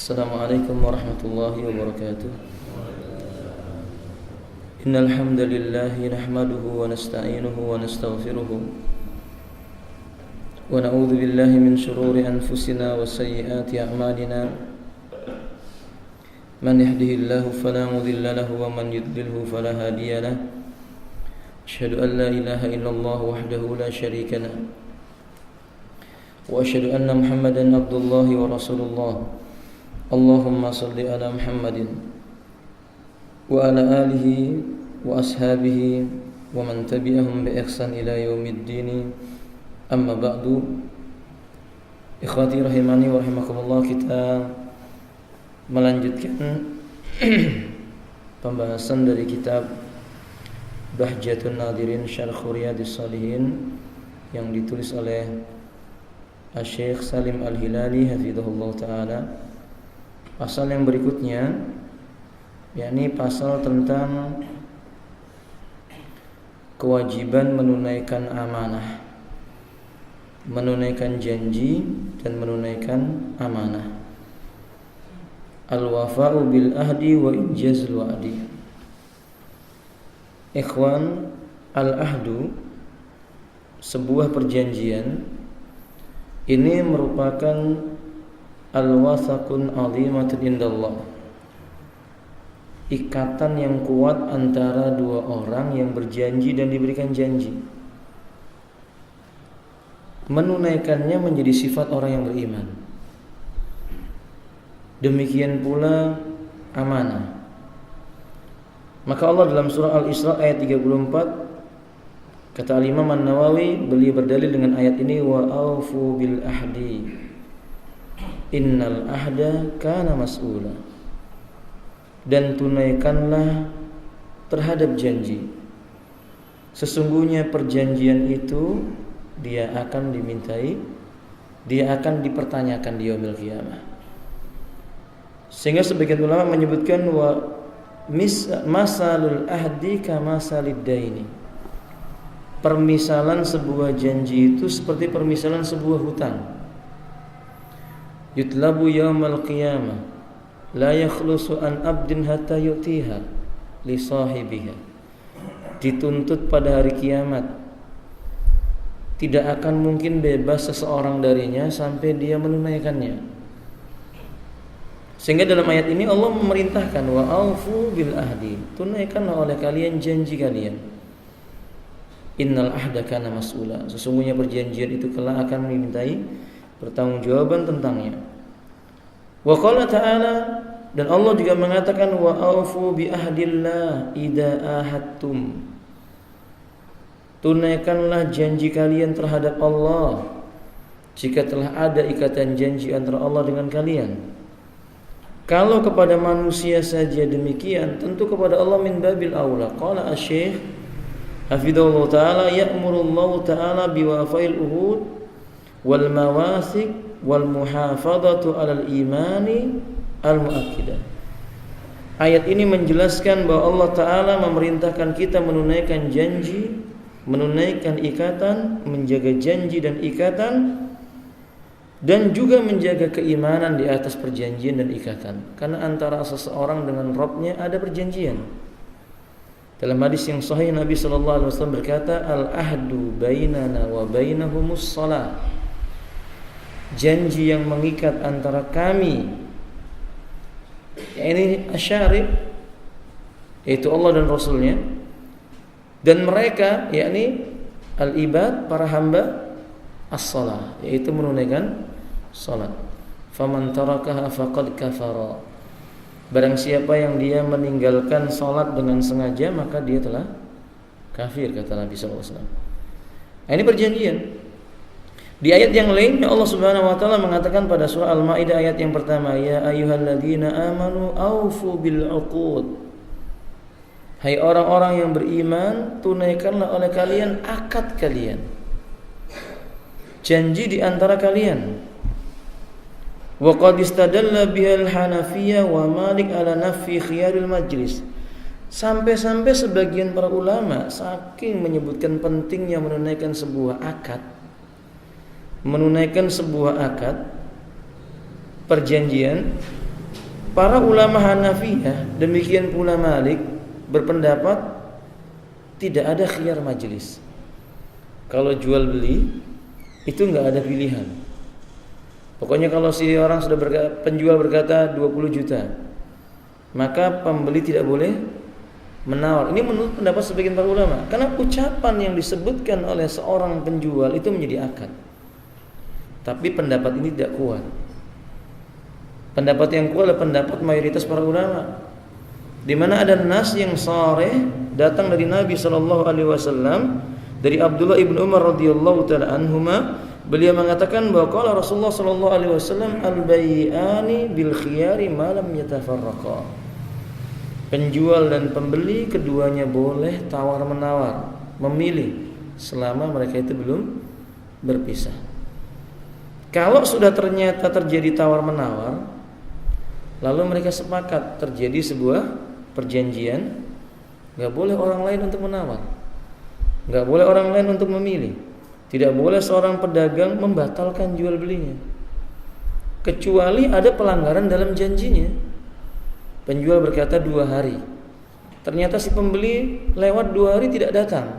Assalamualaikum warahmatullahi wabarakatuh. Innal hamdalillah nahmaduhu wa nasta'inuhu wa nastaghfiruhu wa na'udzu billahi min shururi anfusina wa sayyiati a'malina. Man yahdihillahu fala mudilla lahu wa man yudlilhu fala hadiya lahu. Asyhadu an la ilaha illallah wahdahu la syarika lahu wa asyhadu anna Muhammadan abdullahi wa rasulullah. Allahumma salli ala Muhammadin wa ala alihi wa ashabihi wa man tabi'ahum bi ihsan ila yaumiddin. Amma ba'du. Ikhwati rahimani wa rahimakumullah, kita melanjutkan pembahasan dari kitab Bahjatun Nadirin Syarh Riyadhis Shalihin yang ditulis oleh Syekh Salim Al-Hilali hafizahullah ta'ala. Pasal yang berikutnya, yakni pasal tentang kewajiban menunaikan amanah, menunaikan janji dan menunaikan amanah. Al-wafa'u bil ahdi wa injazul wa'di. Ikhwan, al-ahdu, sebuah perjanjian, ini merupakan al-wathaqun 'azimatun indallah, ikatan yang kuat antara dua orang yang berjanji dan diberikan janji. Menunaikannya menjadi sifat orang yang beriman. Demikian pula amanah. Maka Allah dalam surah Al-Isra ayat 34, kata Al-Imam An-Nawawi, beliau berdalil dengan ayat ini, wa aufu bil ahdi innal ahda kana mas'ula, dan tunaikanlah terhadap janji, sesungguhnya perjanjian itu dia akan dimintai, dia akan dipertanyakan di yaumil qiyamah. Sehingga sebagian ulama menyebutkan wa masalul ahdi kamasalid daini, permisalan sebuah janji itu seperti permisalan sebuah hutang. Yutlabu yaumal qiyamah la yakhlusu an abdin hatta yu'tiha li sahibiha. Dituntut pada hari kiamat, tidak akan mungkin bebas seseorang darinya sampai dia menunaikannya. Sehingga dalam ayat ini Allah memerintahkan wa aufu bil ahdi, tunaikanlah oleh kalian janji kalian. Innal ahda kana mas'ula, sesungguhnya perjanjian itu kelak akan dimintai pertanggungjawaban tentangnya. Wa qala ta'ala, dan Allah juga mengatakan wa aufu bi ahdillah idza ahadtum, tunaikanlah janji kalian terhadap Allah jika telah ada ikatan janji antara Allah dengan kalian. Kalau kepada manusia saja demikian, tentu kepada Allah min babil aula. Qala asy-syekh hafizahullah ta'ala, ya'murullahu ta'ala biwafa'il uhud wal mawasik wal muhafadhatu 'alal imani al muakkidah. Ayat ini menjelaskan bahwa Allah Ta'ala memerintahkan kita menunaikan janji, menunaikan ikatan, menjaga janji dan ikatan, dan juga menjaga keimanan di atas perjanjian dan ikatan. Karena antara seseorang dengan Rabb-nya ada perjanjian. Dalam hadis yang sahih Nabi SAW berkata, al-ahdu bainana wa bainahumus shalah, janji yang mengikat antara kami, ini asyarif, yaitu Allah dan Rasulnya, dan mereka, yakni al-ibad, para hamba, as-salah, yaitu menunaikan salat. Faman tarakaha faqad kafara, barang siapa yang dia meninggalkan salat dengan sengaja, maka dia telah kafir, kata Nabi SAW. Nah, ini perjanjian. Di ayat yang lainnya Allah Subhanahu wa taala mengatakan pada surah Al-Maidah ayat yang pertama, ya ayyuhalladzina amanu aufu bil uqud, hai orang-orang yang beriman, tunaikanlah oleh kalian akad kalian, janji di antara kalian. Wa qad istadalla bihal Hanafiyah wa Malik ala nafi khiyaril majlis. Sampai-sampai sebagian para ulama saking menyebutkan pentingnya menunaikan sebuah akad, menunaikan sebuah akad perjanjian, Para ulama Hanafiyah, demikian pula Malik, berpendapat tidak ada khiyar majelis. Kalau jual beli itu nggak ada pilihan. Pokoknya kalau si orang sudah penjual berkata 20 juta, maka pembeli tidak boleh menawar. Ini menurut pendapat sebagian para ulama, karena ucapan yang disebutkan oleh seorang penjual itu menjadi akad. Tapi pendapat ini tidak kuat. Pendapat yang kuat adalah pendapat mayoritas para ulama, di mana ada nas yang sharih datang dari Nabi SAW, dari Abdullah ibn Umar radhiyallahu taala anhuma. Beliau mengatakan bahwa qala Rasulullah SAW, al-bai'ani bil khiyari ma lam yatafarraqa. Penjual dan pembeli keduanya boleh tawar menawar, memilih selama mereka itu belum berpisah. Kalau sudah ternyata terjadi tawar menawar, lalu mereka sepakat terjadi sebuah perjanjian, nggak boleh orang lain untuk menawar, nggak boleh orang lain untuk memilih, tidak boleh seorang pedagang membatalkan jual belinya, kecuali ada pelanggaran dalam janjinya. Penjual berkata 2 hari, ternyata si pembeli lewat 2 hari tidak datang.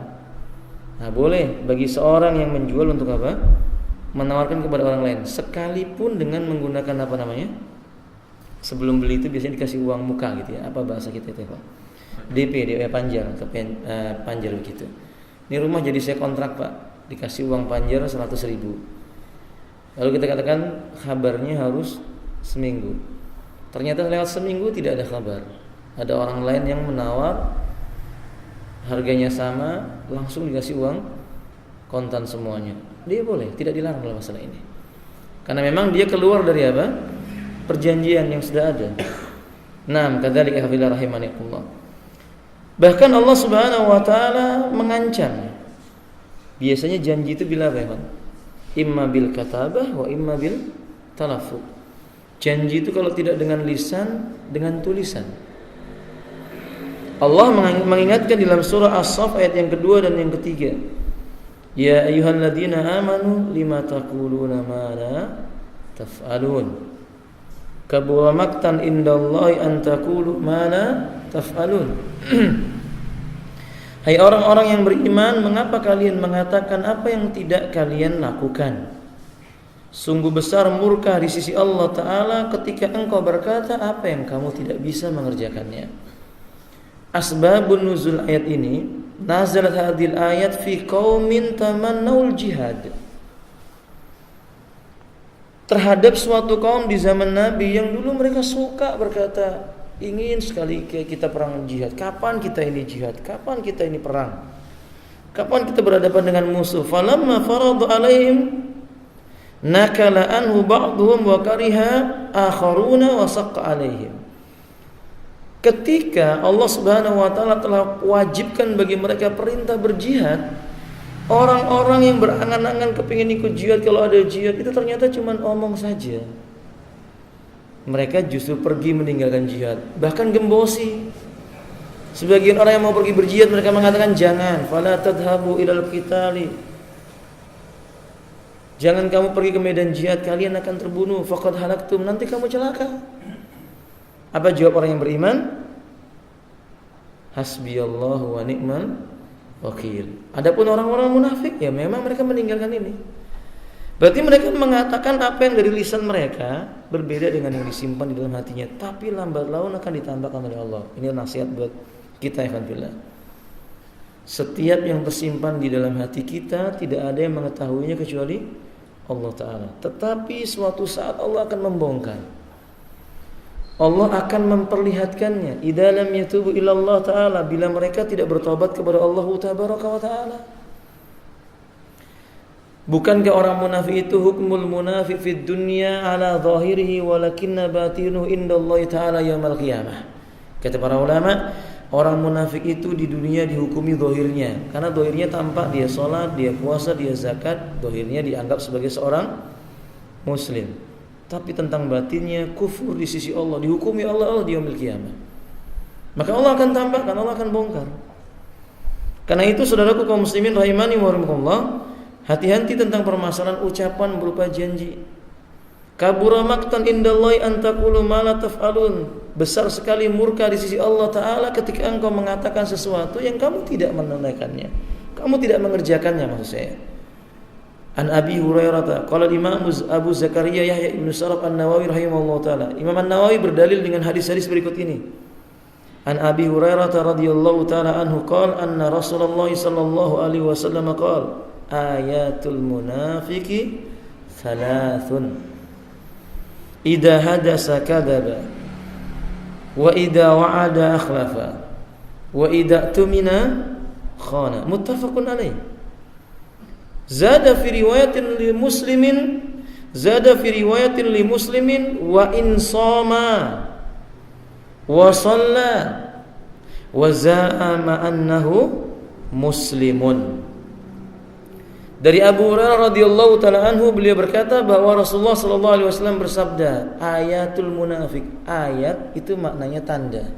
Nah, boleh bagi seorang yang menjual untuk apa? Menawarkan kepada orang lain, sekalipun dengan menggunakan apa namanya? Sebelum beli itu biasanya dikasih uang muka gitu ya. Apa bahasa kita itu, Pak? DP panjar atau panjar begitu. Ini rumah jadi saya kontrak, Pak. Dikasih uang panjar 100.000. Lalu kita katakan kabarnya harus seminggu. Ternyata lewat seminggu tidak ada kabar. Ada orang lain yang menawar, harganya sama, langsung dikasih uang kontan semuanya. Dia boleh, tidak dilarang dalam masalah ini. Karena memang dia keluar dari apa? Perjanjian yang sudah ada. Naam, kadzalika hafidha rahimakumullah. Bahkan Allah Subhanahu wa taala mengancam. Biasanya janji itu bila apa, Pak? Imma bil katabah wa imma bil talaffuz. Janji itu kalau tidak dengan lisan, dengan tulisan. Allah mengingatkan dalam surah As-Saff ayat yang kedua dan yang ketiga. Ya ayyuhalladzina amanu lima taquluna ma la taf'alun. Kabura maktan indallahi an taqulu ma la taf'alun. Hai orang-orang yang beriman, mengapa kalian mengatakan apa yang tidak kalian lakukan? Sungguh besar murka di sisi Allah Ta'ala ketika engkau berkata apa yang kamu tidak bisa mengerjakannya. Asbabun nuzul ayat ini, nazalat hadhil ayat fi qaumin tamannaul jihad. Terhadap suatu kaum di zaman Nabi yang dulu mereka suka berkata, ingin sekali kita perang jihad. Kapan kita ini jihad? Kapan kita ini perang? Kapan kita berhadapan dengan musuh? Falamma faradu alaihim nakala anhu ba'dhum wa kariha akharuna wa saqqa alaihim. Ketika Allah Subhanahu wa taala telah wajibkan bagi mereka perintah berjihad, orang-orang yang berangan-angan kepingin ikut jihad, kalau ada jihad itu ternyata cuma omong saja. Mereka justru pergi meninggalkan jihad, bahkan gembosi. Sebagian orang yang mau pergi berjihad mereka mengatakan jangan, fala tadhhabu ilal qitali. Jangan kamu pergi ke medan jihad, kalian akan terbunuh. Faqad halaktum, nanti kamu celaka. Apa jawab orang yang beriman? Hasbiyallahu wa ni'mal wakil. Adapun orang-orang munafik, ya memang mereka meninggalkan ini. Berarti mereka mengatakan apa yang dari lisan mereka berbeda dengan yang disimpan di dalam hatinya, tapi lambat laun akan ditambahkan oleh Allah. Ini nasihat buat kita, ikhwanillah. Setiap yang tersimpan di dalam hati kita tidak ada yang mengetahuinya kecuali Allah Ta'ala. Tetapi suatu saat Allah akan membongkar, Allah akan memperlihatkannya. Idza lam yatubu ila Allah Ta'ala, bila mereka tidak bertobat kepada Allah Tabaraka wa Ta'ala. Bukankah orang munafik itu hukmul munafiq fid dunya ala zahirihi walakinna batinuhu indallahi ta'ala yaumil qiyamah. Kata para ulama, orang munafik itu di dunia dihukumi zahirnya, karena zahirnya tampak dia salat, dia puasa, dia zakat, zahirnya dianggap sebagai seorang muslim. Tapi tentang batinnya kufur di sisi Allah, dihukumi Allah di yaumil qiyamah. Maka Allah akan tampakkan, Allah akan bongkar. Karena itu saudaraku kaum muslimin rahimani wa rahimakumullah, hati-hati tentang permasalahan ucapan berupa janji. Kabura maqtan indallahi an taqulu ma la taf'alun. Besar sekali murka di sisi Allah Ta'ala ketika engkau mengatakan sesuatu yang kamu tidak menunaikannya, kamu tidak mengerjakannya, maksud saya. An Abi Hurairah qala Imam Abu Zakaria Yahya ibn Sharaf An-Nawawi rahimahullah taala. Imam An-Nawawi berdalil dengan hadis-hadis berikut ini. An Abi Hurairah radhiyallahu taala anhu qala anna Rasulullah sallallahu alaihi wasallam qala ayatul munafiqi thalathun. Idza hadasa kadzaba wa idza wa'ada akhlafa wa idza tumina khana. Muttafaqun alaih. Zada fi riwayatin li muslimin wa in shama wa shalla wa za'ama annahu muslimun. Dari Abu Hurairah radhiyallahu taala anhu, beliau berkata bahwa Rasulullah sallallahu alaihi wasallam bersabda, ayatul munafik. Ayat itu maknanya tanda.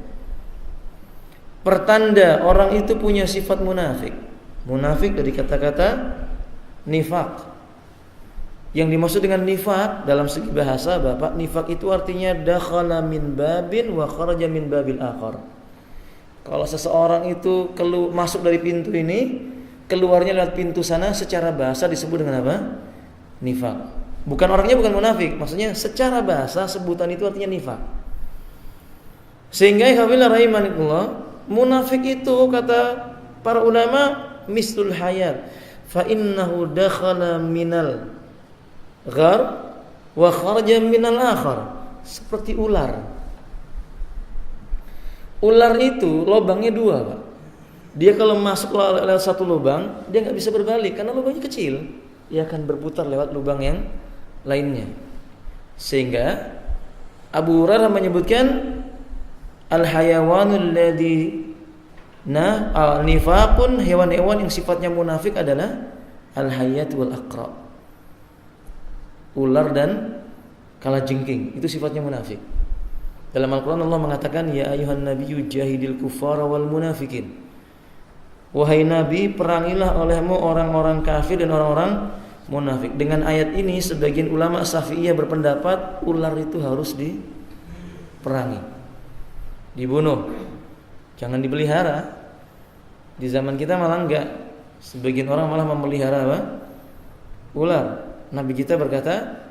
Pertanda orang itu punya sifat munafik. Munafik dari kata-kata nifaq. Yang dimaksud dengan nifaq dalam segi bahasa, Bapak, nifaq itu artinya dakhala min babin wa kharaja min babil akhar. Kalau seseorang itu masuk dari pintu ini, keluarnya lewat pintu sana, secara bahasa disebut dengan apa? Nifaq. Bukan orangnya bukan munafik, maksudnya secara bahasa sebutan itu artinya nifaq. Sehingga hafilah rahimanillah, munafik itu kata para ulama mislul hayat, fa innahu dakhala minal ghar wa kharaja minal akhar. Seperti ular. Ular itu lubangnya dua, Pak. Dia kalau masuk lewat satu lubang, dia nggak bisa berbalik karena lubangnya kecil. Dia akan berputar lewat lubang yang lainnya. Sehingga Abu Hurairah menyebutkan al-hayawanul ladzi nifaqun, hewan-hewan yang sifatnya munafik adalah al-hayat wal aqra. Ular dan kalajengking, itu sifatnya munafik. Dalam Al-Qur'an Allah mengatakan ya ayyuhan nabiyyu jahidil kuffara wal munafiqin. Wahai Nabi, perangilah olehmu orang-orang kafir dan orang-orang munafik. Dengan ayat ini sebagian ulama Syafi'iyah berpendapat ular itu harus diperangi, dibunuh, jangan dipelihara. Di zaman kita malah enggak. Sebagian orang malah memelihara apa? Ular. Nabi kita berkata,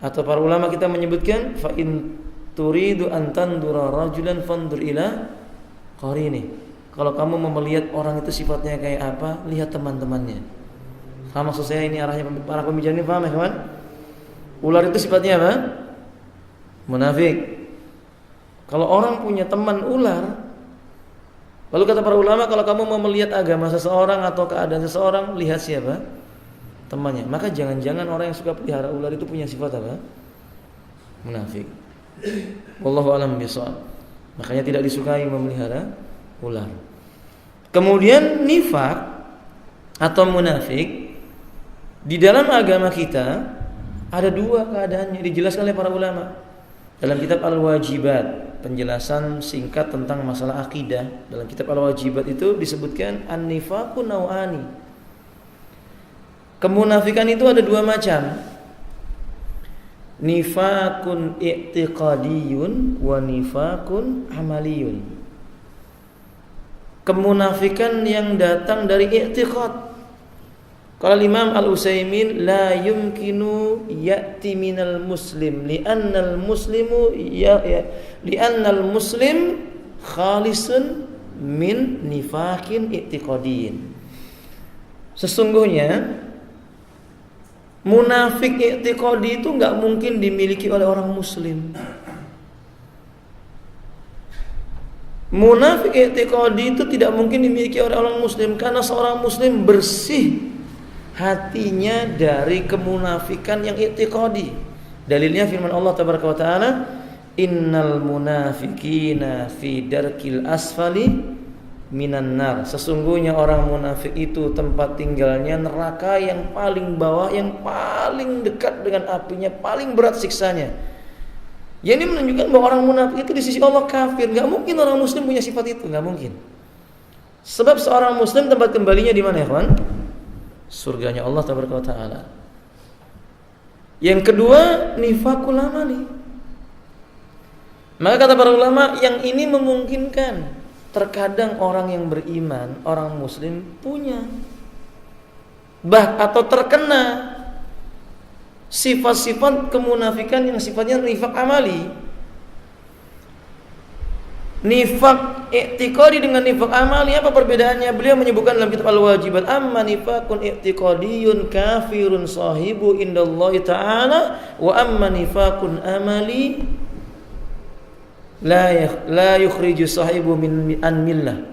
atau para ulama kita menyebutkan, fa in turidu an tandura rajulan fandur ila qarini. Kalau kamu mau melihat orang itu sifatnya kayak apa, lihat teman-temannya. Sama maksud saya ini arahnya para pembicara ini, paham ya kawan? Ular itu sifatnya apa? Munafik. Kalau orang punya teman ular, lalu kata para ulama, kalau kamu mau melihat agama seseorang atau keadaan seseorang, lihat siapa? Temannya. Maka jangan-jangan orang yang suka pelihara ular itu punya sifat apa? Munafik. Wallahu a'lam bishawab. Makanya tidak disukai memelihara ular. Kemudian nifaq atau munafik di dalam agama kita ada dua keadaannya, dijelaskan oleh para ulama dalam kitab Al-Wajibat, penjelasan singkat tentang masalah akidah. Dalam kitab Al-Wajibat itu disebutkan an-nifaqu naw'ani. Kemunafikan itu ada dua macam. Nifaqun i'tiqadiyun wa nifaqun amaliyun. Kemunafikan yang datang dari i'tiqad. Qala Imam Al-Utsaimin la yumkinu ya'ti minal muslim li'annal muslimu li'annal muslim khalisun min nifaqin i'tiqadiyin. Sesungguhnya munafik i'tiqadi itu enggak mungkin dimiliki oleh orang muslim. Munafik i'tiqadi itu tidak mungkin dimiliki oleh orang muslim, karena seorang muslim bersih hatinya dari kemunafikan yang i'tiqadi. Dalilnya firman Allah tabaraka wa taala, innal munafiqina fi darkil asfali minan nar. Sesungguhnya orang munafik itu tempat tinggalnya neraka yang paling bawah, yang paling dekat dengan apinya, paling berat siksanya. Ya, ini menunjukkan bahwa orang munafik itu di sisi Allah kafir. Gak mungkin orang muslim punya sifat itu, gak mungkin. Sebab seorang muslim tempat kembalinya di mana ya kawan? Surganya Allah tabaraka wa taala. Yang kedua, nifaqul amali. Maka kata para ulama, yang ini memungkinkan. Terkadang orang yang beriman, orang muslim punya atau terkena sifat-sifat kemunafikan yang sifatnya nifaq amali. Nifaq i'tiqadi dengan nifaq amali, apa perbedaannya? Beliau menyebutkan dalam kitab Al-Wajibat, amma nifaqun i'tiqadiyun kafirun sahibu indallahi ta'ala, wa amma nifaqun amali la yukhriju sahibu min an millah.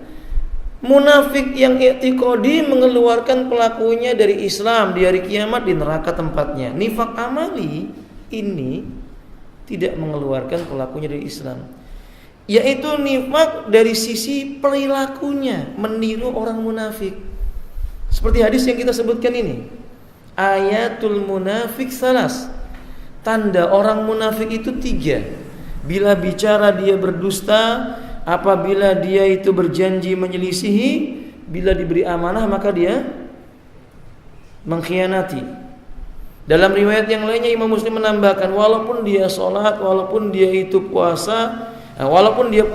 Munafik yang i'tiqadi mengeluarkan pelakunya dari Islam di hari kiamat, di neraka tempatnya. Nifaq amali ini tidak mengeluarkan pelakunya dari Islam, yaitu nifaq dari sisi perilakunya, meniru orang munafik. Seperti hadis yang kita sebutkan ini, ayatul munafik salas. Tanda orang munafik itu 3. Bila bicara dia berdusta, apabila dia itu berjanji menyelisihi, bila diberi amanah maka dia mengkhianati. Dalam riwayat yang lainnya Imam Muslim menambahkan, walaupun dia sholat, walaupun dia itu puasa, walaupun dia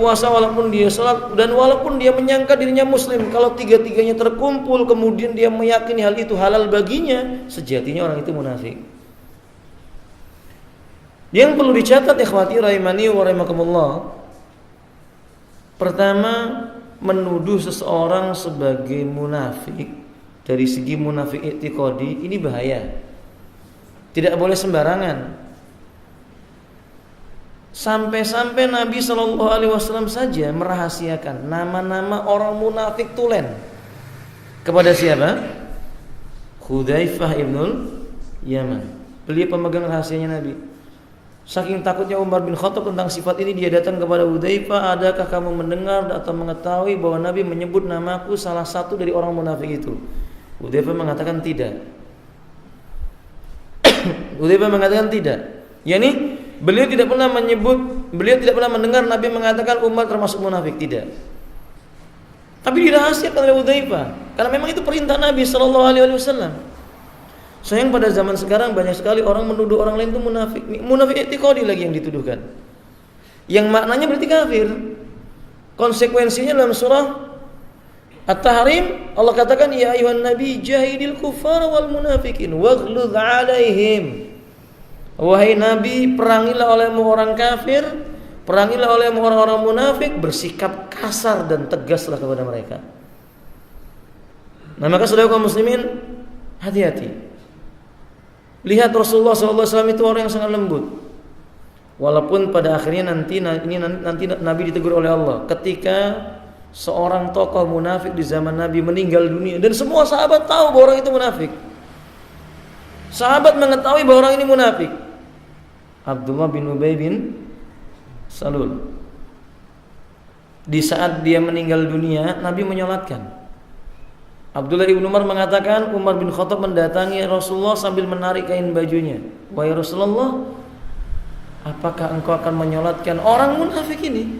sholat, dan walaupun dia menyangka dirinya muslim, kalau 3-tiganya terkumpul kemudian dia meyakini hal itu halal baginya, sejatinya orang itu munafik. Yang perlu dicatat ikhwati rahimani wa rahimakumullah, pertama, menuduh seseorang sebagai munafik dari segi munafik i'tiqadi ini bahaya. Tidak boleh sembarangan. Sampai-sampai Nabi SAW saja merahasiakan nama-nama orang munafik tulen. Kepada siapa? Hudzaifah ibnul Yaman. Beliau pemegang rahasianya Nabi. Saking takutnya Umar bin Khattab tentang sifat ini, dia datang kepada Hudzaifah, adakah kamu mendengar atau mengetahui bahwa Nabi menyebut namaku salah satu dari orang munafik itu? Hudzaifah mengatakan tidak. Hudzaifah mengatakan tidak. Yani beliau tidak pernah mendengar Nabi mengatakan Umar termasuk munafik, tidak. Tapi dirahasiakan oleh Hudzaifah karena memang itu perintah Nabi SAW. Sayang pada zaman sekarang banyak sekali orang menuduh orang lain itu munafik. Munafik i'tiqadi lagi yang dituduhkan, yang maknanya berarti kafir. Konsekuensinya dalam surah At-Tahrim Allah katakan, ya ayuhan nabi jahidil kufar wal munafikin waghluz alaihim. Wahai Nabi, perangilah olehmu orang kafir, perangilah olehmu orang-orang munafik, bersikap kasar dan tegaslah kepada mereka. Nah, maka saudara kaum muslimin, hati-hati. Lihat Rasulullah SAW itu orang yang sangat lembut. Walaupun pada akhirnya nanti Nabi ditegur oleh Allah ketika seorang tokoh munafik di zaman Nabi meninggal dunia dan semua sahabat tahu bahwa orang itu munafik. Sahabat mengetahui bahwa orang ini munafik. Abdullah bin Ubay bin Salul. Di saat dia meninggal dunia, Nabi menyolatkan. Abdullah bin Umar mengatakan, Umar bin Khattab mendatangi Rasulullah sambil menarik kain bajunya. Wahai Rasulullah, apakah engkau akan menyolatkan orang munafik ini?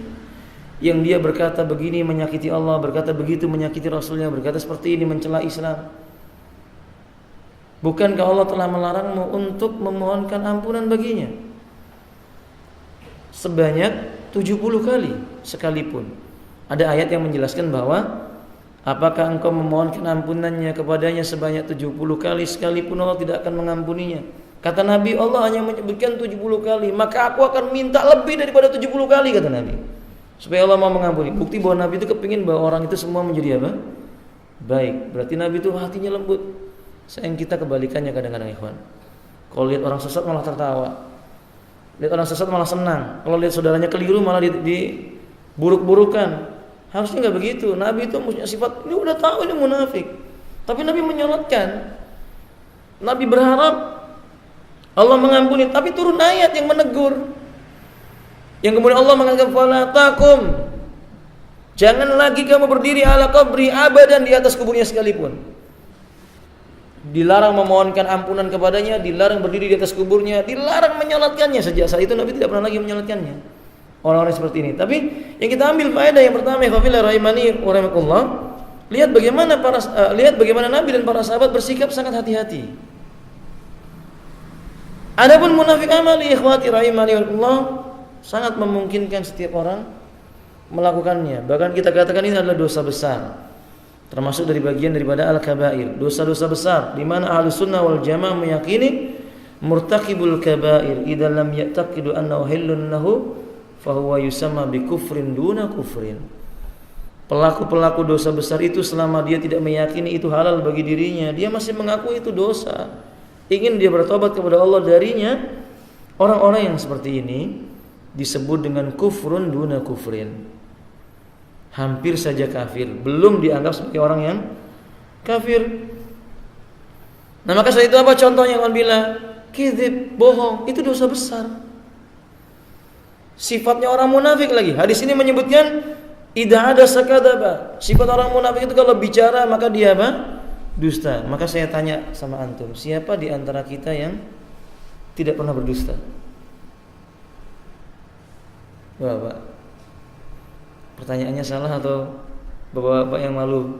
Yang dia berkata begini menyakiti Allah, berkata begitu menyakiti Rasulnya, berkata seperti ini mencela Islam. Bukankah Allah telah melarangmu untuk memohonkan ampunan baginya sebanyak 70 kali sekalipun? Ada ayat yang menjelaskan bahwa apakah engkau memohonkan ampunannya kepadanya sebanyak 70 kali sekalipun Allah tidak akan mengampuninya? Kata Nabi, Allah hanya menyebutkan 70 kali, maka aku akan minta lebih daripada 70 kali, kata Nabi, supaya Allah mau mengampuni. Bukti bahwa Nabi itu kepingin bahwa orang itu semua menjadi apa? Baik. Berarti Nabi itu hatinya lembut. Sayang kita kebalikannya kadang-kadang, ikhwan. Kalau lihat orang sesat malah tertawa, lihat orang sesat malah senang. Kalau lihat saudaranya keliru malah diburuk-burukan. Harusnya nggak begitu. Nabi itu punya sifat, ini udah tahu ini munafik, tapi Nabi menyolatkan. Nabi berharap Allah mengampuni, tapi turun ayat yang menegur. Yang kemudian Allah mengatakan, fala takum, jangan lagi kamu berdiri ala qabri abadan, di atas kuburnya sekalipun. Dilarang memohonkan ampunan kepadanya, dilarang berdiri di atas kuburnya, dilarang menyolatkannya. Sejak saat itu Nabi tidak pernah lagi menyolatkannya. Orang-orang seperti ini. Tapi yang kita ambil faedah yang pertama, ikhwafillah rahimani wa rahimakumullah, lihat bagaimana Nabi dan para sahabat bersikap sangat hati-hati. Adapun munafik amali, ikhwati rahimani Allah, sangat memungkinkan setiap orang melakukannya. Bahkan kita katakan ini adalah dosa besar, termasuk dari bagian daripada al-kabair, dosa-dosa besar, di mana Ahlus Sunnah wal Jamaah meyakini murtakibul kabair idza lam ya'taqidu annahu hillun lahu fa huwa yusamma bi kufrin duna kufrin. Pelaku-pelaku dosa besar itu selama dia tidak meyakini itu halal bagi dirinya, dia masih mengakui itu dosa, ingin dia bertobat kepada Allah darinya, orang-orang yang seperti ini disebut dengan kufrun duna kufrin. Hampir saja kafir, belum dianggap sebagai orang yang kafir. Nah, maka setelah itu apa contohnya? Bila kizib, bohong, itu dosa besar. Sifatnya orang munafik lagi. Hadis ini menyebutkan idza ada sakadaba. Sifat orang munafik itu kalau bicara maka dia apa? Dusta. Maka saya tanya sama antum, siapa di antara kita yang tidak pernah berdusta? Bapak, pertanyaannya salah atau bapak-bapak yang malu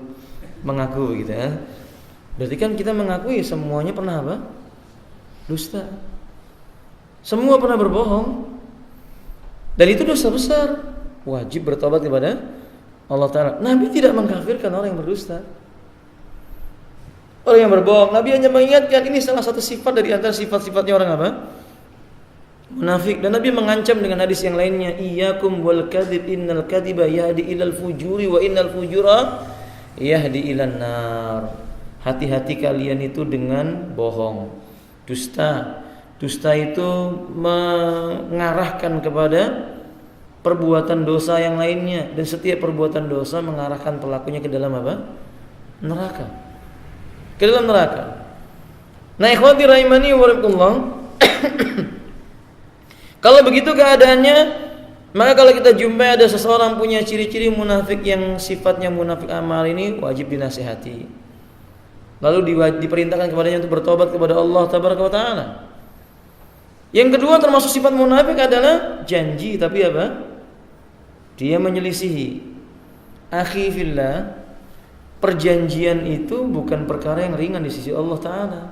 mengaku begitu ya? Berarti kan kita mengakui semuanya pernah apa? Dusta. Semua pernah berbohong. Dan itu dosa besar. Wajib bertobat kepada Allah Ta'ala. Nabi tidak mengkafirkan orang yang berdusta, orang yang berbohong. Nabi hanya mengingatkan ini salah satu sifat dari antara sifat-sifatnya orang apa? Munafik. Dan Nabi mengancam dengan hadis yang lainnya, iyyakum wal kadzib innal kadziba yahdi ilal fujuri wa innal fujura yahdi ilan nar. Hati-hati kalian itu dengan bohong, dusta. Dusta itu mengarahkan kepada perbuatan dosa yang lainnya, dan setiap perbuatan dosa mengarahkan pelakunya ke dalam apa? Neraka. Ke dalam neraka. Nah, ikhwati rahimani wa rahimakumullah. Kalau begitu keadaannya, maka kalau kita jumpai ada seseorang punya ciri-ciri munafik yang sifatnya munafik amal ini, wajib dinasihati. Lalu diperintahkan kepadanya untuk bertobat kepada Allah Tabaraka wa Ta'ala. Yang kedua termasuk sifat munafik adalah janji, tapi apa? Dia menyelisihi. Akhi fillah, perjanjian itu bukan perkara yang ringan di sisi Allah Ta'ala.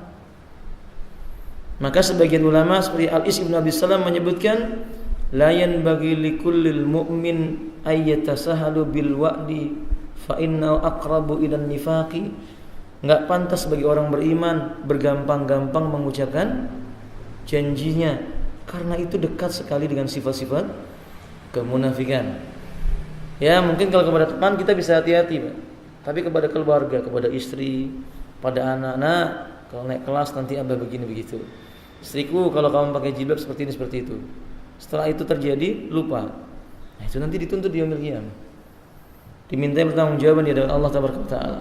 Maka sebagian ulama seperti Al-Is ibn Abi Salam menyebutkan, la yanbaghi likullil mu'min ayyatasahalu bil wa'di fa innahu aqrabu ilan nifaqi. Enggak pantas bagi orang beriman bergampang-gampang mengucapkan janjinya, karena itu dekat sekali dengan sifat-sifat kemunafikan. Ya, mungkin kalau kepada teman kita bisa hati-hati, Pak. Tapi kepada keluarga, kepada istri, pada anak, nah, kalau naik kelas nanti abah begini begitu. Istriku kalau kamu pakai jilbab seperti ini seperti itu. Setelah itu terjadi lupa. Nah, itu nanti dituntut di yaumil qiyamah. Dimintai pertanggungjawaban di hadapan Allah Taala.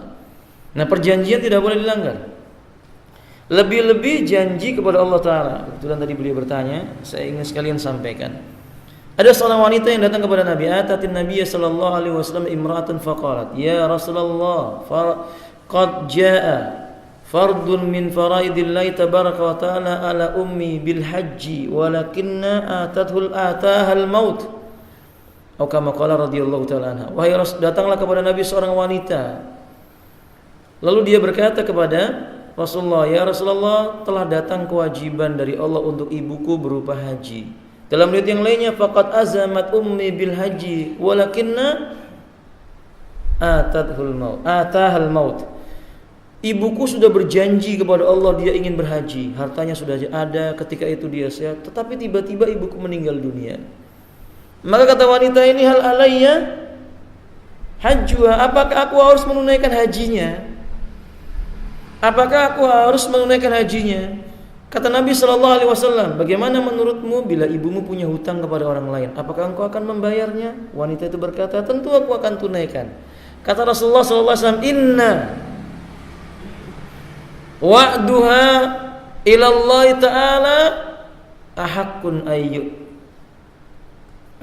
Nah, perjanjian tidak boleh dilanggar. Lebih-lebih janji kepada Allah Ta'ala. Kebetulan tadi beliau bertanya, saya ingin sekalian sampaikan. Ada seorang wanita yang datang kepada Nabi. Atatin Nabiya sallallahu alaihi wasallam imra'atan faqalat, ya Rasulullah, qad jaa fardun min faraidillahi tabaraka wa ta'ala ala ummi bil haji walakinna atahal maut. Atau kama qala radhiyallahu ta'ala anha. Wahai Rasul, datanglah kepada Nabi seorang wanita. Lalu dia berkata kepada Rasulullah, ya Rasulullah, telah datang kewajiban dari Allah untuk ibuku berupa haji. Dalam riwayat yang lainnya, faqad azamat ummi bil haji walakinna atahal maut. Ibuku sudah berjanji kepada Allah dia ingin berhaji, hartanya sudah ada ketika itu dia sehat, tetapi tiba-tiba ibuku meninggal dunia. Maka kata wanita ini, hal alayya hajjuha, apakah aku harus menunaikan hajinya? Apakah aku harus menunaikan hajinya? Kata Nabi SAW, bagaimana menurutmu bila ibumu punya hutang kepada orang lain? Apakah engkau akan membayarnya? Wanita itu berkata, tentu aku akan tunaikan. Kata Rasulullah SAW, inna wa'duha ilallahi ta'ala ahaqqun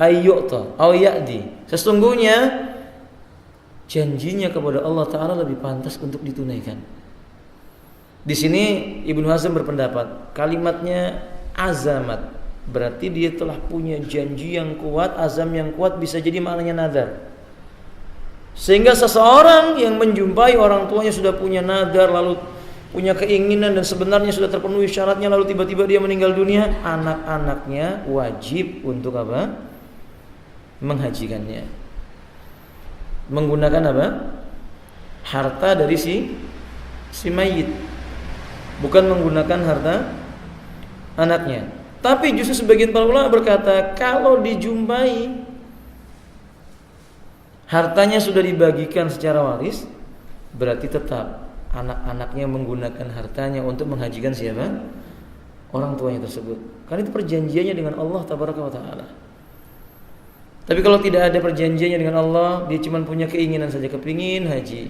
ayyu'ta aw ya'di. Sesungguhnya janjinya kepada Allah Ta'ala lebih pantas untuk ditunaikan. Di sini Ibnu Hazm berpendapat kalimatnya azamat, berarti dia telah punya janji yang kuat. Azam yang kuat bisa jadi maknanya nadar. Sehingga seseorang yang menjumpai orang tuanya sudah punya nadar, lalu punya keinginan dan sebenarnya sudah terpenuhi syaratnya, lalu tiba-tiba dia meninggal dunia, anak-anaknya wajib untuk apa? Menghajikannya. Menggunakan apa? Harta dari si mayit. Bukan menggunakan harta anaknya. Tapi justru sebagian para ulama berkata, kalau dijumpai hartanya sudah dibagikan secara waris, berarti tetap anak-anaknya menggunakan hartanya untuk menghajikan siapa? Orang tuanya tersebut. Karena itu perjanjiannya dengan Allah Tabaraka wa Ta'ala. Tapi kalau tidak ada perjanjiannya dengan Allah, dia cuma punya keinginan saja, kepingin haji,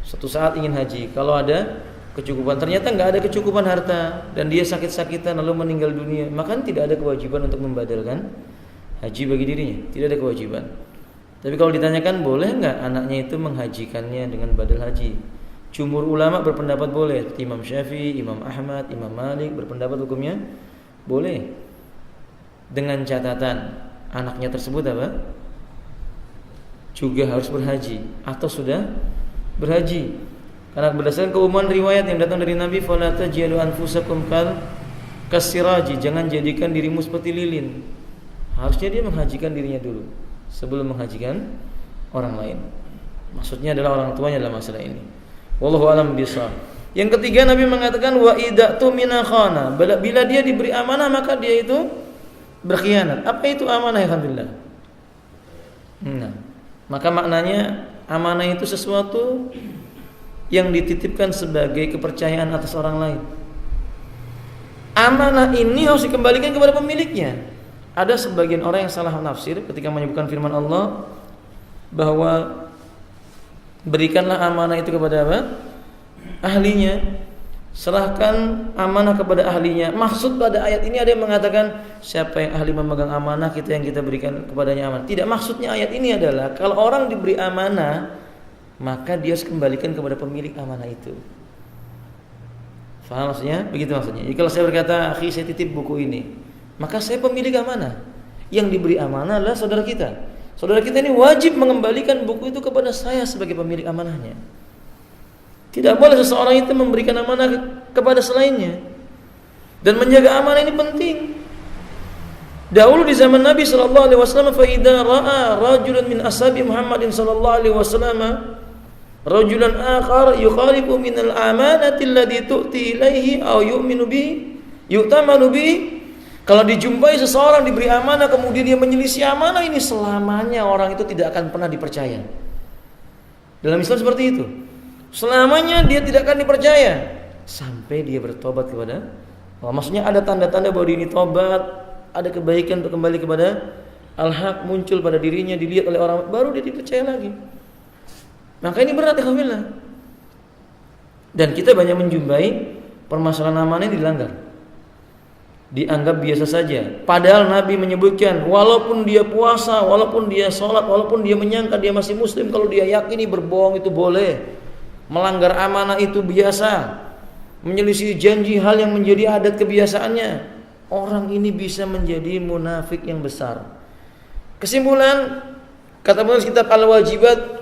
suatu saat ingin haji. Kalau ada kecukupan, ternyata nggak ada kecukupan harta dan dia sakit-sakitan lalu meninggal dunia, maka tidak ada kewajiban untuk membadalkan haji bagi dirinya. Tidak ada kewajiban. Tapi kalau ditanyakan boleh nggak anaknya itu menghajikannya dengan badal haji, jumhur ulama berpendapat boleh. Imam Syafi'i, Imam Ahmad, Imam Malik berpendapat hukumnya boleh, dengan catatan anaknya tersebut apa? Juga harus berhaji atau sudah berhaji. Karena berdasarkan keumuman riwayat yang datang dari Nabi, fala taj'alu anfusakum kasiraji, jangan jadikan dirimu seperti lilin. Harusnya dia menghajikan dirinya dulu sebelum menghajikan orang lain. Maksudnya adalah orang tuanya dalam masalah ini. Wallahu a'lam bishawab. Yang ketiga, Nabi mengatakan wa idatu minakhana, bila dia diberi amanah maka dia itu berkhianat. Apa itu amanah? Alhamdulillah. Nah, maka maknanya amanah itu sesuatu yang dititipkan sebagai kepercayaan atas orang lain. Amanah ini harus dikembalikan kepada pemiliknya. Ada sebagian orang yang salah nafsir ketika menyebutkan firman Allah bahwa berikanlah amanah itu kepada apa? Ahlinya. Serahkan amanah kepada ahlinya. Maksud pada ayat ini ada yang mengatakan siapa yang ahli memegang amanah, kita yang kita berikan kepadanya amanah. Tidak, maksudnya ayat ini adalah kalau orang diberi amanah maka dia harus kembalikan kepada pemilik amanah itu. Faham maksudnya? Begitu maksudnya. Jadi kalau saya berkata, akhi saya titip buku ini, maka saya pemilik amanah. Yang diberi amanah adalah saudara kita. Saudara kita ini wajib mengembalikan buku itu kepada saya sebagai pemilik amanahnya. Tidak boleh seseorang itu memberikan amanah kepada selainnya. Dan menjaga amanah ini penting. Dahulu di zaman Nabi sallallahu alaihi wasallam, fa idza ra'a rajulun min ashabi Muhammadin sallallahu alaihi wasallam rajulan akhar yukhalifu min al-amanati allati tu'ti ilaihi aw yu'minu bihi yu'tamanu bihi. Kalau dijumpai seseorang diberi amanah kemudian dia menyelisih amanah ini, selamanya orang itu tidak akan pernah dipercaya. Dalam Islam seperti itu. Selamanya dia tidak akan dipercaya sampai dia bertobat kepada Allah. Maksudnya ada tanda-tanda bahwa dia ini tobat, ada kebaikan untuk kembali kepada al-haq muncul pada dirinya, dilihat oleh orang, baru dia dipercaya lagi. Maka ini berat, alhamdulillah. Dan kita banyak menjumpai permasalahan amanah ini dilanggar, dianggap biasa saja. Padahal Nabi menyebutkan, walaupun dia puasa, walaupun dia sholat, walaupun dia menyangka dia masih muslim, kalau dia yakini berbohong itu boleh, melanggar amanah itu biasa, menyelisih janji hal yang menjadi adat kebiasaannya, orang ini bisa menjadi munafik yang besar. Kesimpulan, kata penulis kitab Al-Wajibat,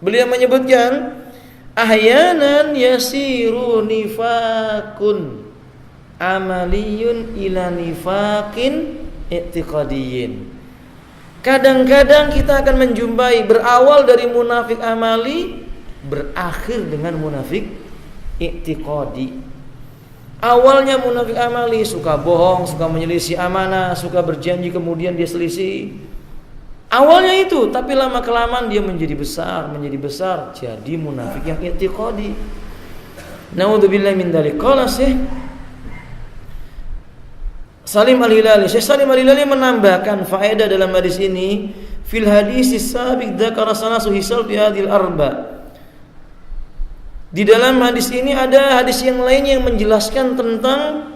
beliau menyebutkan ahyanan yasiru nifakun amaliyun ila nifaqin i'tiqadiyyin. Kadang-kadang kita akan menjumpai berawal dari munafik amali, berakhir dengan munafik i'tiqadi. Awalnya munafik amali, suka bohong, suka menyelisih amanah, suka berjanji kemudian dia selisih. Awalnya itu, tapi lama kelamaan dia menjadi besar, jadi munafik yang i'tiqadi. Naudzubillahi min dzalik. Qala Syekh Salim Al-Hilali, Syekh Salim Al-Hilali menambahkan faedah dalam hadis ini, fil hadis sabiq dzakara salasu hisal fi hadhil arba. Di dalam hadis ini ada hadis yang lain yang menjelaskan tentang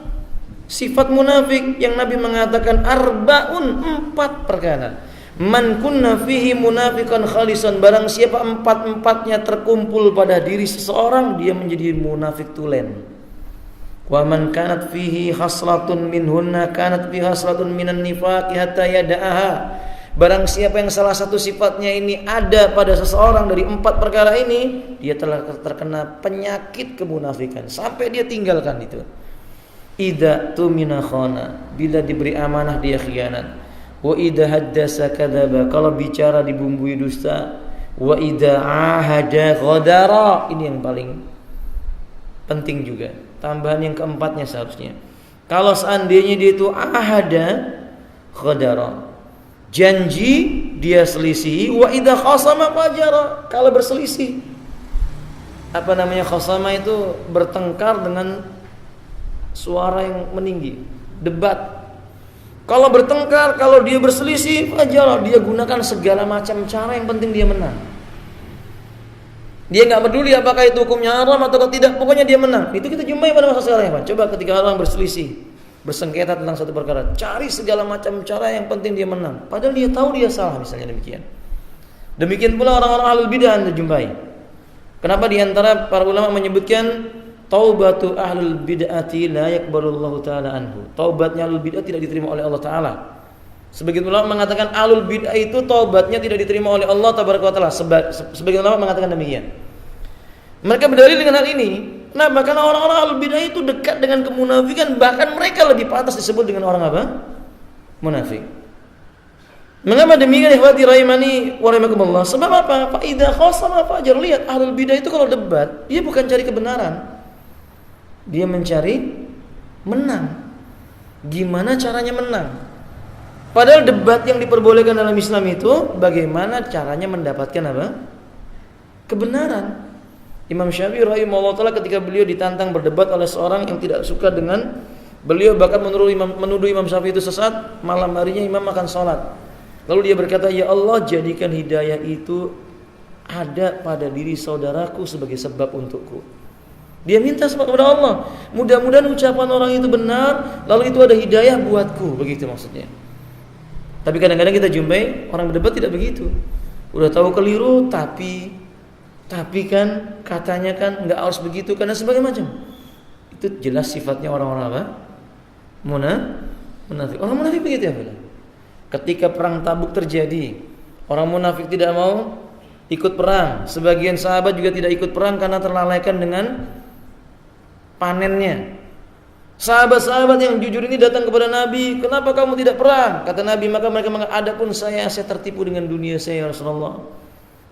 sifat munafik, yang Nabi mengatakan arbaun, 4 perkara. Man kunna fihi munafiqan khalisan, barang siapa 4-4-nya terkumpul pada diri seseorang, dia menjadi munafik tulen. Wa man kanat fihi haslatun minhunna kanat fihi haslatun minan nifaqi hatta yada'aha. Barang siapa yang salah satu sifatnya ini ada pada seseorang dari 4 perkara ini, dia telah terkena penyakit kemunafikan sampai dia tinggalkan itu. Idza tumina khana, bila diberi amanah dia khianat. Wa idza haddasa kadzaba, kalau bicara dibumbui dusta. Wa idza ahada ghadara, ini yang paling penting juga. Tambahan yang keempatnya seharusnya. Kalau seandainya dia itu ahada ghadara, janji dia selisihi. Wa idza khasama fajara, kalau berselisih. Apa namanya khasama itu? Bertengkar dengan suara yang meninggi, debat. Kalau bertengkar, kalau dia berselisih, fajara, dia gunakan segala macam cara, yang penting dia menang. Dia nggak peduli apakah itu hukumnya haram atau tidak, pokoknya dia menang. Itu kita jumpai pada masa sekarang ya Pak. Coba ketika orang berselisih, bersengketa tentang satu perkara, cari segala macam cara, yang penting dia menang. Padahal dia tahu dia salah, misalnya demikian. Demikian pula orang-orang ahlul bidah Anda jumpai. Kenapa di antara para ulama menyebutkan taubatu ahlul bid'ati la yaqbalullahu ta'ala anhu. Taubatnya ahlul bid'ah tidak diterima oleh Allah Ta'ala. Sebagian ulama mengatakan ahlul bid'ah itu taubatnya tidak diterima oleh Allah Ta'ala. Sebagian ulama mengatakan demikian. Mereka berdalil dengan hal ini. Kenapa? Karena orang-orang ahlul bid'ah itu dekat dengan kemunafikan, bahkan mereka lebih pantas disebut dengan orang apa? Munafik. Mengapa demikian ikhwati rahimani wa rahimakumullah? Sebab apa? Fa idza khasama fajar. Lihat ahlul bidah itu kalau debat, dia bukan cari kebenaran. Dia mencari menang. Gimana caranya menang? Padahal debat yang diperbolehkan dalam Islam itu bagaimana caranya mendapatkan apa? Kebenaran. Imam Syafi'i rahimahullah taala ketika beliau ditantang berdebat oleh seorang yang tidak suka dengan beliau, bahkan menuduh Imam Syafi'i itu sesat, malam harinya imam akan sholat. Lalu dia berkata, "Ya Allah, jadikan hidayah itu ada pada diri saudaraku sebagai sebab untukku." Dia minta sebab kepada Allah. Mudah-mudahan ucapan orang itu benar, lalu itu ada hidayah buatku, begitu maksudnya. Tapi kadang-kadang kita jumpai orang berdebat tidak begitu. Udah tahu keliru, tapi kan katanya kan enggak harus begitu karena sebagainya macam. Itu jelas sifatnya orang-orang apa? Munafik. Orang munafik begitu ya, Pak. Ketika perang Tabuk terjadi, orang munafik tidak mau ikut perang. Sebagian sahabat juga tidak ikut perang karena terlalaikan dengan panennya. Sahabat-sahabat yang jujur ini datang kepada Nabi, "Kenapa kamu tidak perang?" Kata Nabi, maka mereka mengatakan, "Adapun saya tertipu dengan dunia saya, Rasulullah.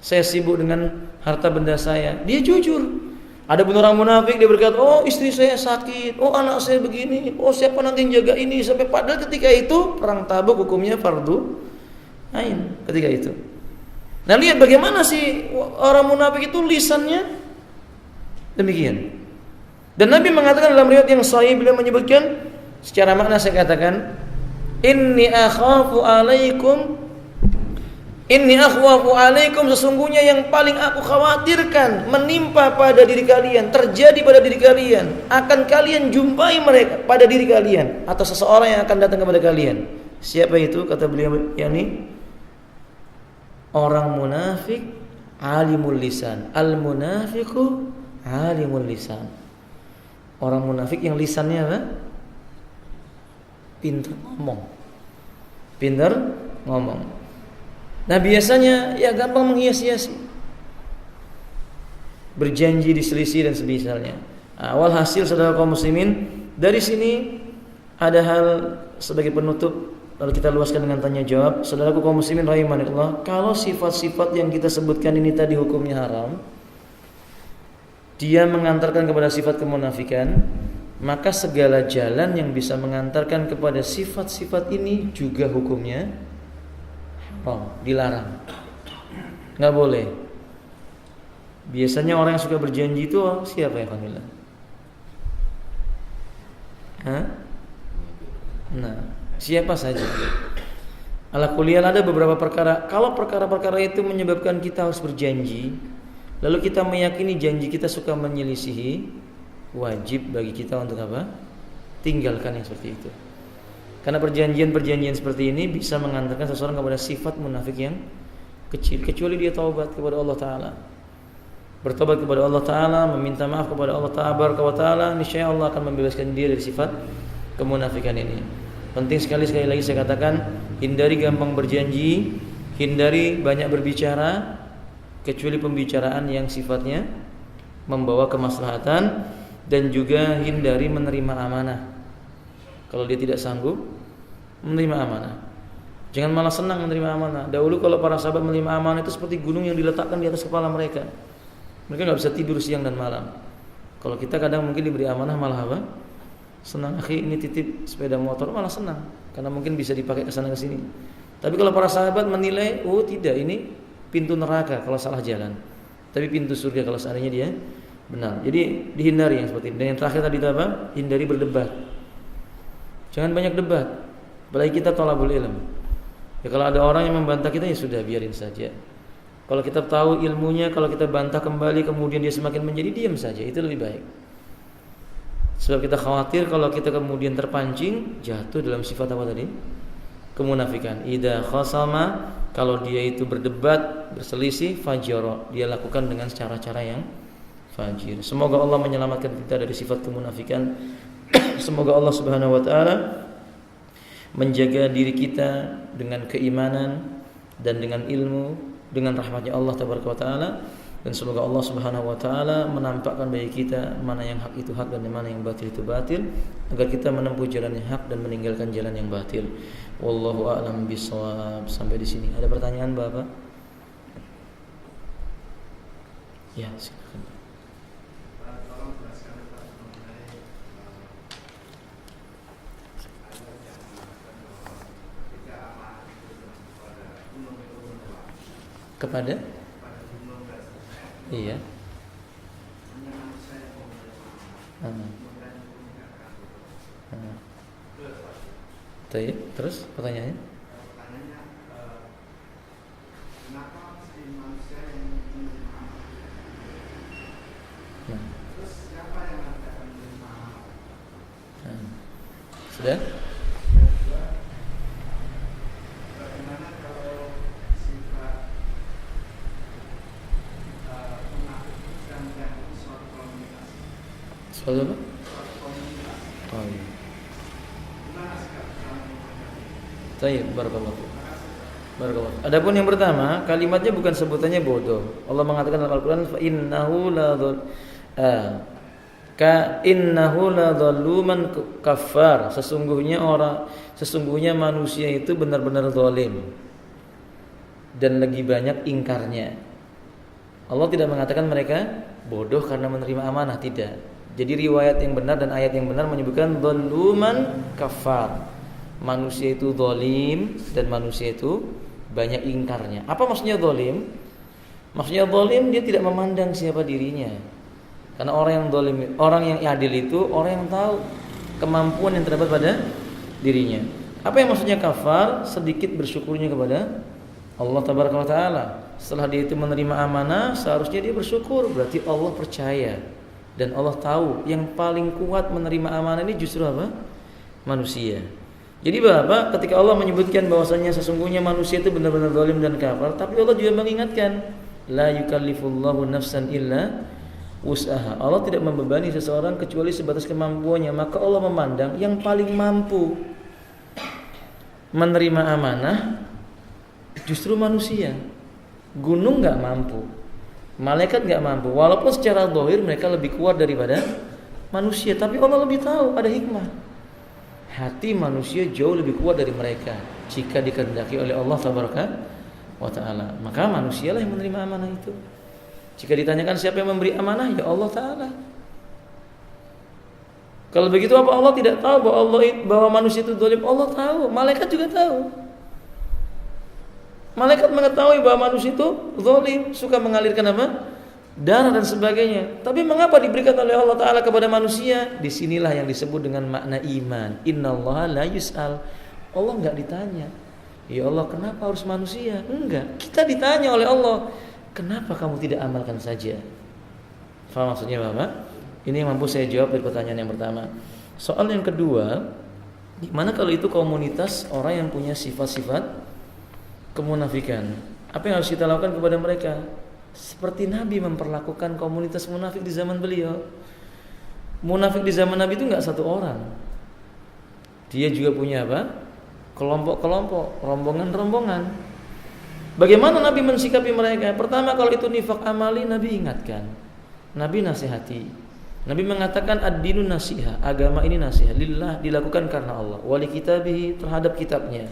Saya sibuk dengan harta benda saya." Dia jujur. Adapun orang munafik, dia berkata, "Oh, istri saya sakit, oh anak saya begini, oh siapa nanti yang jaga ini," sampai padahal ketika itu perang Tabuk hukumnya fardu ain ketika itu. Nah, lihat bagaimana sih orang munafik itu lisannya demikian. Dan Nabi mengatakan dalam riwayat yang sahih, beliau menyebutkan secara makna, saya katakan, Inni akhwafu alaikum, sesungguhnya yang paling aku khawatirkan menimpa pada diri kalian, terjadi pada diri kalian, akan kalian jumpai mereka pada diri kalian, atau seseorang yang akan datang kepada kalian. Siapa itu? Kata beliau, yakni orang munafik alimul lisan. Al munafiqu alimul lisan. Orang munafik yang lisannya apa? Pintar ngomong. Nah, biasanya ya gampang menghias-hiasi, berjanji diselisih dan semisalnya. Awal hasil saudara kaum muslimin, dari sini ada hal sebagai penutup, lalu kita luaskan dengan tanya jawab. Saudaraku kaum muslimin rahimanillah, kalau sifat-sifat yang kita sebutkan ini tadi hukumnya haram, dia mengantarkan kepada sifat kemunafikan, maka segala jalan yang bisa mengantarkan kepada sifat-sifat ini juga hukumnya haram, dilarang, nggak boleh. Biasanya orang yang suka berjanji itu siapa ya, Kamila? Nah, siapa saja. Ala kuliah ada beberapa perkara. Kalau perkara-perkara itu menyebabkan kita harus berjanji, lalu kita meyakini janji kita suka menyelisihi, wajib bagi kita untuk apa? Tinggalkan yang seperti itu. Karena perjanjian seperti ini bisa mengantarkan seseorang kepada sifat munafik yang kecil, kecuali dia taubat kepada Allah Ta'ala, bertobat kepada Allah Ta'ala, meminta maaf kepada Allah Ta'ala, niscaya Allah akan membebaskan dia dari sifat kemunafikan ini. Penting sekali lagi saya katakan, hindari gampang berjanji, hindari banyak berbicara kecuali pembicaraan yang sifatnya membawa kemaslahatan, dan juga hindari menerima amanah. Kalau dia tidak sanggup menerima amanah, jangan malah senang menerima amanah. Dahulu kalau para sahabat menerima amanah itu seperti gunung yang diletakkan di atas kepala mereka. Mereka nggak bisa tidur siang dan malam. Kalau kita kadang mungkin diberi amanah malah apa? Senang. Akhi, ini titip sepeda motor, malah senang karena mungkin bisa dipakai ke sana ke sini. Tapi kalau para sahabat menilai, oh tidak, ini pintu neraka kalau salah jalan, tapi pintu surga kalau seandainya dia benar. Jadi dihindari yang seperti ini. Dan yang terakhir tadi itu apa? Hindari berdebat. Jangan banyak debat. Apalagi kita thalabul ilm. Ya kalau ada orang yang membantah kita, ya sudah, biarin saja. Kalau kita tahu ilmunya, kalau kita bantah kembali kemudian dia semakin menjadi, diam saja, itu lebih baik. Sebab kita khawatir kalau kita kemudian terpancing jatuh dalam sifat apa tadi? Kemunafikan. Idza khasama, kalau dia itu berdebat, berselisih, fajara, dia lakukan dengan cara-cara yang fajir. Semoga Allah menyelamatkan kita dari sifat kemunafikan. Semoga Allah Subhanahu wa taala menjaga diri kita dengan keimanan dan dengan ilmu, dengan rahmatnya Allah tabaraka wa taala. Dan semoga Allah Subhanahu wa taala menampakkan bagi kita mana yang hak itu hak dan mana yang batil itu batil, agar kita menempuh jalan yang hak dan meninggalkan jalan yang batil. Wallahu a'lam bishawab. Sampai di sini. Ada pertanyaan, Bapak? Ya, silakan. Kepada? Iya. Terus pertanyaannya? Kenapa si manusia yang terus siapa yang akan menerima? Sudah? Bagaimana kalau sifat munafik itu sedang mengganggu suatu komunitas? Suatu apa? Suatu komunitas. Oh iya. Gimana sikap dalam menghadapi? Baik, barakallahu. Barakallahu. Adapun yang pertama, kalimatnya bukan sebutannya bodoh. Allah mengatakan dalam Al-Qur'an, fa innahu la dzaluman kafar. Sesungguhnya manusia itu benar-benar zalim dan lagi banyak ingkarnya. Allah tidak mengatakan mereka bodoh karena menerima amanah, tidak. Jadi riwayat yang benar dan ayat yang benar menyebutkan dzaluman kafar. Manusia itu zalim dan manusia itu banyak ingkarnya. Apa maksudnya zalim? Maksudnya zalim dia tidak memandang siapa dirinya. Karena orang yang zalim, orang yang adil itu orang yang tahu kemampuan yang terdapat pada dirinya. Apa yang maksudnya kafar? Sedikit bersyukurnya kepada Allah tabaraka wa taala. Setelah dia itu menerima amanah, seharusnya dia bersyukur. Berarti Allah percaya dan Allah tahu yang paling kuat menerima amanah ini justru apa? Manusia. Jadi Bapak, ketika Allah menyebutkan bahwasanya sesungguhnya manusia itu benar-benar zalim dan kafir, tapi Allah juga mengingatkan, la yukallifullahu nafsan illa wus'aha. Allah tidak membebani seseorang kecuali sebatas kemampuannya. Maka Allah memandang yang paling mampu menerima amanah justru manusia. Gunung enggak mampu, malaikat enggak mampu. Walaupun secara zahir mereka lebih kuat daripada manusia, tapi Allah lebih tahu, ada hikmah. Hati manusia jauh lebih kuat dari mereka jika dikehendaki oleh Allah tabaraka wa taala. Maka manusialah yang menerima amanah itu. Jika ditanyakan siapa yang memberi amanah, ya Allah taala. Kalau begitu apa Allah tidak tahu bahwa manusia itu zalim? Allah tahu, malaikat juga tahu. Malaikat mengetahui bahwa manusia itu zalim, suka mengalirkan apa? Darah dan sebagainya. Tapi mengapa diberikan oleh Allah Ta'ala kepada manusia? Disinilah yang disebut dengan makna iman. Innallaha la yus'al. Allah enggak ditanya, ya Allah kenapa harus manusia? Enggak, kita ditanya oleh Allah, kenapa kamu tidak amalkan saja? Faham maksudnya Bapak? Ini yang mampu saya jawab dari pertanyaan yang pertama. Soal yang kedua, gimana kalau itu komunitas orang yang punya sifat-sifat kemunafikan? Apa yang harus kita lakukan kepada mereka? Seperti Nabi memperlakukan komunitas munafik di zaman beliau. Munafik di zaman Nabi itu enggak satu orang. Dia juga punya apa? kelompok-kelompok, rombongan-rombongan. Bagaimana Nabi mensikapi mereka? Pertama, kalau itu nifaq amali, Nabi ingatkan, Nabi nasihati. Nabi mengatakan ad-dinu nasiha, agama ini nasihat lillah, dilakukan karena Allah, wali kitabihi, terhadap kitabnya,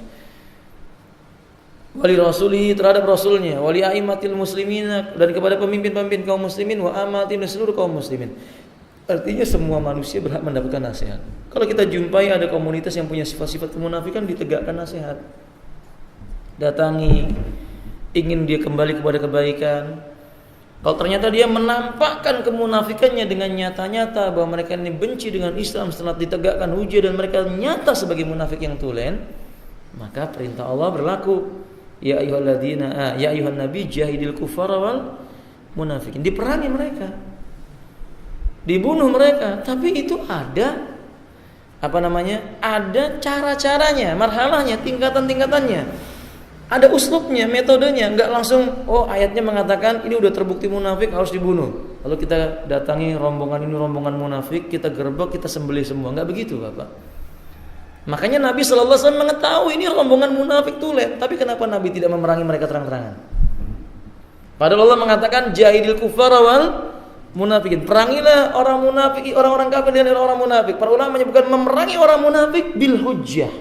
wali rasulihi, terhadap rasulnya, wali aimatil muslimina, dan kepada pemimpin-pemimpin kaum muslimin, wa amatin, seluruh kaum muslimin. Artinya semua manusia berhak mendapatkan nasihat. Kalau kita jumpai ada komunitas yang punya sifat-sifat kemunafikan, ditegakkan nasihat. Datangi, ingin dia kembali kepada kebaikan. Kalau ternyata dia menampakkan kemunafikannya dengan nyata-nyata bahwa mereka ini benci dengan Islam setelah ditegakkan hujah dan mereka nyata sebagai munafik yang tulen, maka perintah Allah berlaku. Ya ayyuhan nabi jahidil kufara wal munafikin. Diperangi mereka, dibunuh mereka. Tapi itu ada ada cara-caranya, marhalahnya, tingkatan-tingkatannya. Ada uslubnya, metodenya, enggak langsung ayatnya mengatakan ini udah terbukti munafik harus dibunuh. Lalu kita datangi rombongan ini rombongan munafik, kita gerbek, kita sembelih semua. Enggak begitu, Bapak. Makanya Nabi sallallahu alaihi wasallam mengetahui ini rombongan munafik tulen, tapi kenapa Nabi tidak memerangi mereka terang-terangan? Padahal Allah mengatakan jahidil kufara wal munafikin. Perangilah orang munafik, orang-orang kafir dan orang munafik. Para ulama menyebutkan memerangi orang munafik bil hujjah.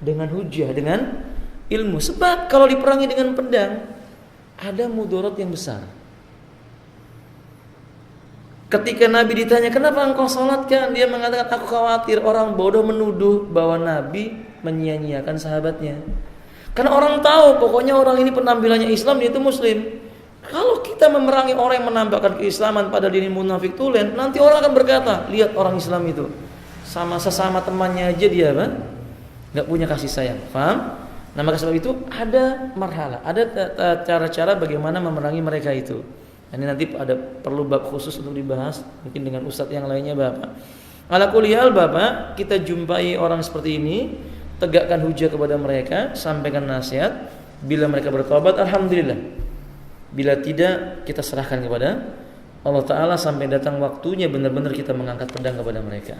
Dengan hujjah, dengan ilmu. Sebab kalau diperangi dengan pedang ada mudarat yang besar. Ketika Nabi ditanya kenapa engkau salatkan, dia mengatakan aku khawatir orang bodoh menuduh bahwa Nabi menyia-nyiakan sahabatnya. Karena orang tahu pokoknya orang ini penampilannya Islam, dia itu muslim. Kalau kita memerangi orang yang menampakkan keislaman pada diri munafik tulen, nanti orang akan berkata, lihat orang Islam itu sama sesama temannya aja dia nggak punya kasih sayang. Paham? Nah, maka sebab itu ada marhalah, ada cara-cara bagaimana memerangi mereka itu. Ini nanti ada perlu bab khusus untuk dibahas mungkin dengan ustadz yang lainnya, Bapak. Ala kulli hal, Bapak, kita jumpai orang seperti ini, tegakkan hujah kepada mereka, sampaikan nasihat. Bila mereka bertobat, alhamdulillah. Bila tidak, kita serahkan kepada Allah Ta'ala sampai datang waktunya benar-benar kita mengangkat pedang kepada mereka.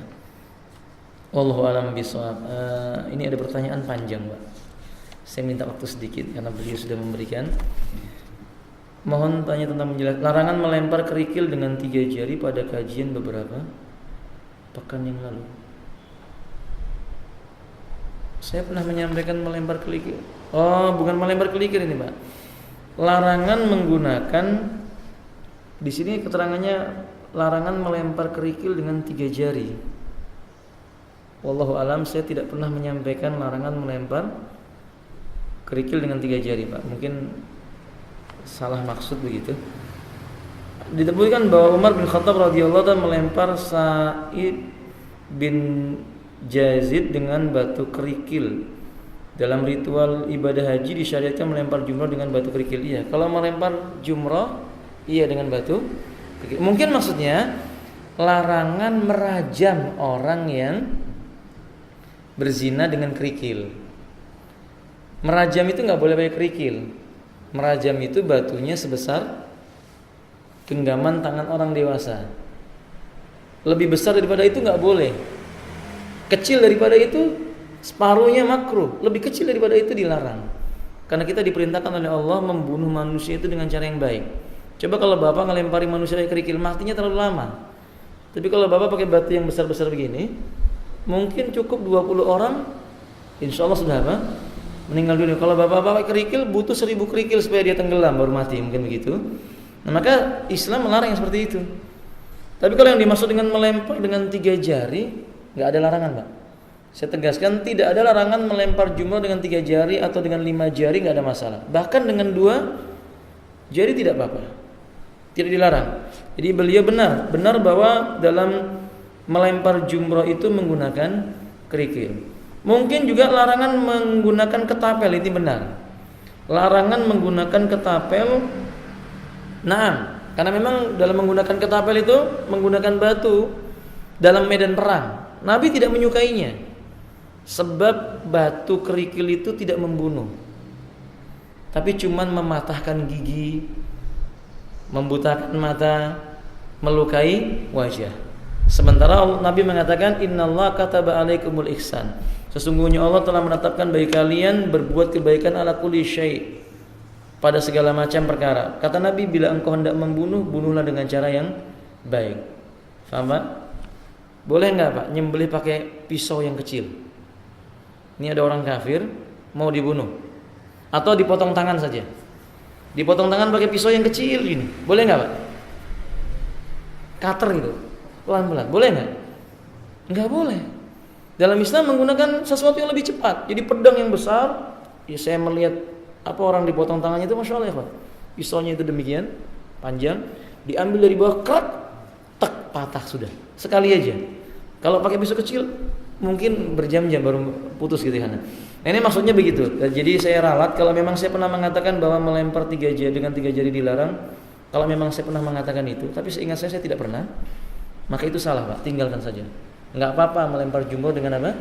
Wallahu a'lam bishawab. Ini ada pertanyaan panjang, Pak. Saya minta waktu sedikit karena beliau sudah memberikan. Mohon tanya tentang menjelaskan larangan melempar kerikil dengan 3 jari pada kajian beberapa pekan yang lalu. Saya pernah menyampaikan melempar kerikil. Bukan melempar kerikil ini, Pak. Larangan menggunakan, di sini keterangannya larangan melempar kerikil dengan 3 jari. Wallahu alam, saya tidak pernah menyampaikan larangan melempar kerikil dengan 3 jari, Pak. Mungkin salah maksud begitu. Ditemukan bahwa Umar bin Khattab radhiyallahu anhu melempar Sa'id bin Yazid dengan batu kerikil. Dalam ritual ibadah haji disyariatkan melempar jumrah dengan batu kerikil. Iya, kalau melempar jumrah iya dengan batu kerikil. Mungkin maksudnya larangan merajam orang yang berzina dengan kerikil. Merajam itu nggak boleh pakai kerikil. Merajam itu batunya sebesar genggaman tangan orang dewasa. Lebih besar daripada itu nggak boleh. Kecil daripada itu separuhnya makruh. Lebih kecil daripada itu dilarang. Karena kita diperintahkan oleh Allah membunuh manusia itu dengan cara yang baik. Coba kalau bapak ngelempari manusia dengan kerikil, matinya terlalu lama. Tapi kalau bapak pakai batu yang besar-besar begini, mungkin cukup 20 orang, insya Allah sudah meninggal dunia. Kalau bapak-bapak kerikil butuh 1000 kerikil supaya dia tenggelam baru mati, mungkin begitu. Nah, maka Islam melarang yang seperti itu. Tapi kalau yang dimaksud dengan melempar dengan 3 jari, nggak ada larangan, Pak. Saya tegaskan tidak ada larangan melempar jumrah dengan 3 jari atau dengan 5 jari, nggak ada masalah. Bahkan dengan 2 jari tidak apa-apa, tidak dilarang. Jadi beliau benar bahwa dalam melempar jumrah itu menggunakan kerikil. Mungkin juga larangan menggunakan ketapel, ini benar. Larangan menggunakan ketapel. Nah, karena memang dalam menggunakan ketapel itu menggunakan batu dalam medan perang. Nabi tidak menyukainya. Sebab batu kerikil itu tidak membunuh. Tapi cuman mematahkan gigi, membutakan mata, melukai wajah. Sementara Nabi mengatakan innallaha kataba alaikumul ihsan. Sesungguhnya Allah telah menetapkan bagi kalian berbuat kebaikan ala kulli syai', pada segala macam perkara. Kata Nabi, bila engkau hendak membunuh, bunuhlah dengan cara yang baik. Faham Pak? Boleh enggak Pak nyembelih pakai pisau yang kecil? Ini ada orang kafir mau dibunuh, atau dipotong tangan saja. Dipotong tangan pakai pisau yang kecil ini. Boleh enggak Pak? Cutter gitu. Pelan-pelan. Boleh enggak? Enggak boleh. Dalam Islam menggunakan sesuatu yang lebih cepat. Jadi pedang yang besar, ya saya melihat apa orang dipotong tangannya itu, masya Allah ya Pak. Pisaunya itu demikian panjang, diambil dari bawah, krak, tek, patah sudah. Sekali aja. Kalau pakai pisau kecil mungkin berjam-jam baru putus gitu kan. Nah, ini maksudnya begitu. Jadi saya ralat kalau memang saya pernah mengatakan bahwa melempar 3 jari dengan 3 jari dilarang. Kalau memang saya pernah mengatakan itu, tapi seingat saya tidak pernah. Maka itu salah Pak, tinggalkan saja. Enggak apa-apa melempar jumroh dengan apa?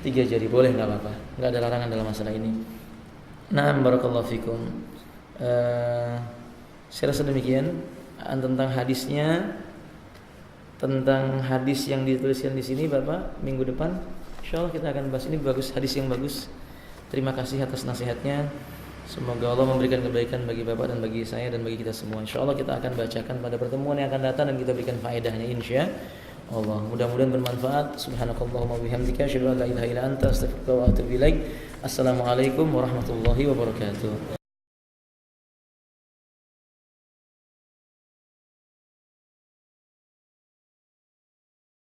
3 jari, boleh, enggak apa-apa. Enggak ada larangan dalam masalah ini. Na'am, barakallahu fikum. Saya rasa demikian tentang hadisnya, tentang hadis yang dituliskan di sini Bapak. Minggu depan insyaallah kita akan bahas ini, bagus, hadis yang bagus. Terima kasih atas nasihatnya. Semoga Allah memberikan kebaikan bagi Bapak dan bagi saya dan bagi kita semua. InsyaAllah kita akan bacakan pada pertemuan yang akan datang dan kita berikan faedahnya insyaallah. Mudah-mudahan bermanfaat. Subhanakallahumma wabihamdika asyhadu an la ilaha illa anta astaghfiruka wa atubu ilaik. Assalamualaikum warahmatullahi wabarakatuh.